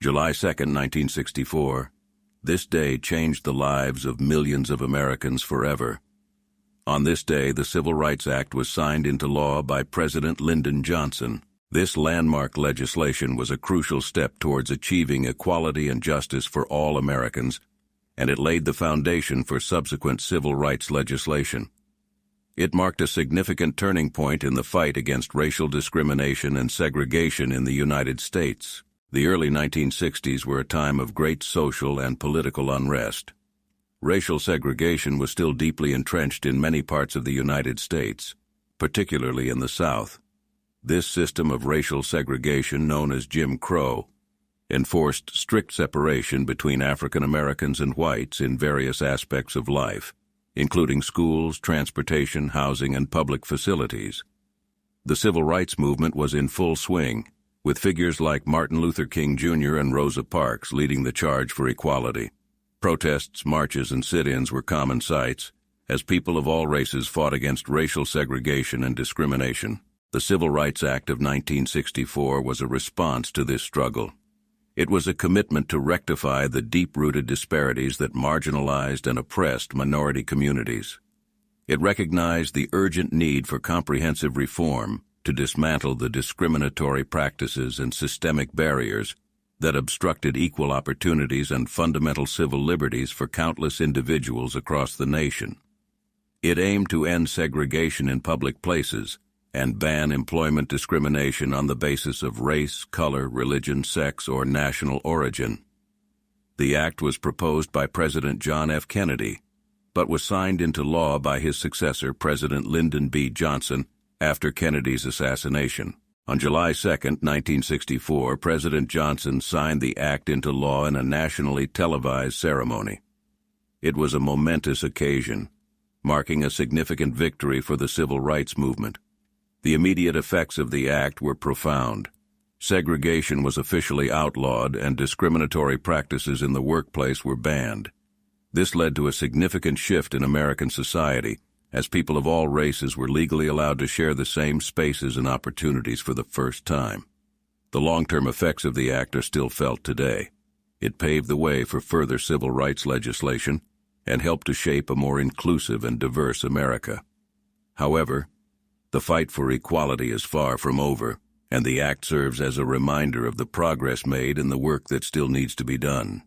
July 2, 1964. This day changed the lives of millions of Americans forever. On this day, the Civil Rights Act was signed into law by President Lyndon Johnson. This landmark legislation was a crucial step towards achieving equality and justice for all Americans, and it laid the foundation for subsequent civil rights legislation. It marked a significant turning point in the fight against racial discrimination and segregation in the United States. The early 1960s were a time of great social and political unrest. Racial segregation was still deeply entrenched in many parts of the United States, particularly in the South. This system of racial segregation, known as Jim Crow, enforced strict separation between African Americans and whites in various aspects of life, including schools, transportation, housing, and public facilities. The civil rights movement was in full swing, with figures like Martin Luther King Jr. and Rosa Parks leading the charge for equality. Protests, marches, and sit-ins were common sights, as people of all races fought against racial segregation and discrimination. The Civil Rights Act of 1964 was a response to this struggle. It was a commitment to rectify the deep-rooted disparities that marginalized and oppressed minority communities. It recognized the urgent need for comprehensive reform to dismantle the discriminatory practices and systemic barriers that obstructed equal opportunities and fundamental civil liberties for countless individuals across the nation. It aimed to end segregation in public places and ban employment discrimination on the basis of race, color, religion, sex, or national origin. The act was proposed by President John F. Kennedy, but was signed into law by his successor, President Lyndon B. Johnson, after Kennedy's assassination. On July 2, 1964, President Johnson signed the act into law in a nationally televised ceremony. It was a momentous occasion, marking a significant victory for the civil rights movement. The immediate effects of the act were profound. Segregation was officially outlawed, and discriminatory practices in the workplace were banned. This led to a significant shift in American society, as people of all races were legally allowed to share the same spaces and opportunities for the first time. The long-term effects of the act are still felt today. It paved the way for further civil rights legislation and helped to shape a more inclusive and diverse America. However, the fight for equality is far from over, and the act serves as a reminder of the progress made and the work that still needs to be done.